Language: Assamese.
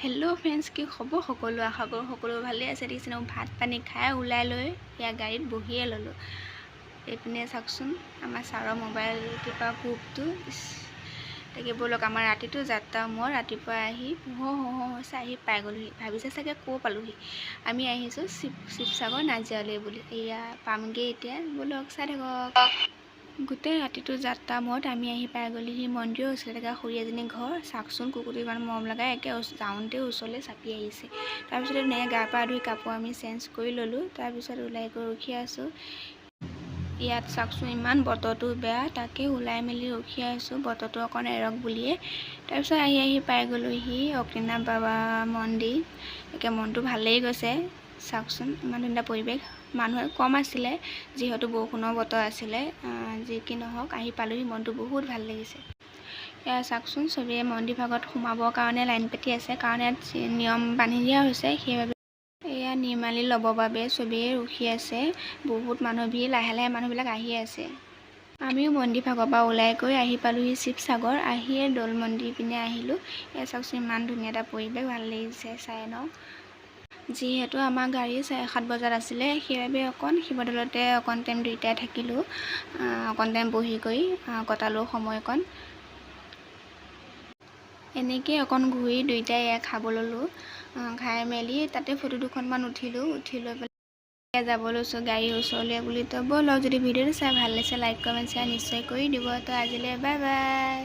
হেল্ল' ফ্ৰেণ্ডছ, কি খবৰ? সকলো আশা কৰোঁ সকলো ভালে আছে। দেখিছেনে, ভাত পানী খাই ওলাই লৈ ইয়াৰ গাড়ীত বহিয়ে ল'লোঁ। এইপিনে চাওকচোন আমাৰ ছাৰৰ মোবাইল টিপা গ্ৰুপটো। তাকে ব'লক, আমাৰ ৰাতিটো যাত্ৰা। মই ৰাতিপুৱা আহি পোহৰ হৈছে আহি পাই গ'লোহি। ভাবিছে চাগে ক'ৰ পালোহি। আমি আহিছোঁ শিৱসাগৰ নাজিৰালৈ বুলি। এয়া পামগৈ এতিয়া, ব'লক চাই থাকক। গোটেই ৰাতিটো যাত্ৰা মূৰত আমি আহি পাই গ'লোহি মন্দিৰৰ ওচৰলৈ। তাকে খুৰী এজনী ঘৰ চাওকচোন, কুকুৰটো ইমান মৰম লগাই একে যাওঁতে ওচৰলৈ চাপি আহিছে। তাৰপিছত ধুনীয়াকৈ গা পা ধুই কাপোৰ আমি চেঞ্জ কৰি ল'লোঁ। তাৰপিছত ওলাই গৈ ৰখি আছোঁ। ইয়াত চাওকচোন ইমান বতৰটো বেয়া, তাকে ওলাই মেলি ৰখি আছোঁ বতৰটো অকণ এৰক বুলিয়ে। তাৰপিছত আহি পাই গ'লোহি অগ্নিনাভ বাবা মন্দিৰ। একে মনটো ভালেই গৈছে। চাওকচোন ইমান ধুনীয়া পৰিৱেশ। মানুহ কম আছিলে যিহেতু বৰষুণৰ বতৰ আছিলে। যি কি নহওক আহি পালোহি, মনটো বহুত ভাল লাগিছে। এয়া চাওকচোন, চবেই মন্দিৰ ভাগত সোমাবৰ কাৰণে লাইন পাতি আছে, কাৰণ ইয়াত নিয়ম বান্ধি দিয়া হৈছে। সেইবাবে এয়া নিৰ্মালি ল'বৰ বাবে চবেই ৰখি আছে। বহুত মানুহ ভিৰ, লাহে লাহে মানুহবিলাক আহি আছে। আমিও মন্দিৰ ভাগৰ পৰা ওলাই গৈ আহি পালোহি শিৱসাগৰ। আহিয়ে দৌল মন্দিৰ পিনে আহিলোঁ। এয়া চাওকচোন ইমান ধুনীয়া এটা পৰিৱেশ, ভাল লাগিছে চাই ন। যিহেতু আমাৰ গাড়ী 7:30 বজাত আছিলে, সেইবাবে অকণ শিৱদৌলতে অকণ টাইম দুইটাই থাকিলোঁ। অকণ টাইম বহি কৰি কটালোঁ সময়কণ। এনেকৈ অকণ ঘূৰি দুইটাই খাব ল'লোঁ। খাই মেলি তাতে ফটো দুখনমান উঠি লৈ পেলাই যাব লৈছোঁ গাড়ীৰ ওচৰলৈ বুলি। তো ব'লক, যদি ভিডিঅ'টো চাই ভাল লাগিছে লাইক কমেণ্ট শ্বেয়াৰ নিশ্চয় কৰি দিব। তো আজিলৈ বাই বাই।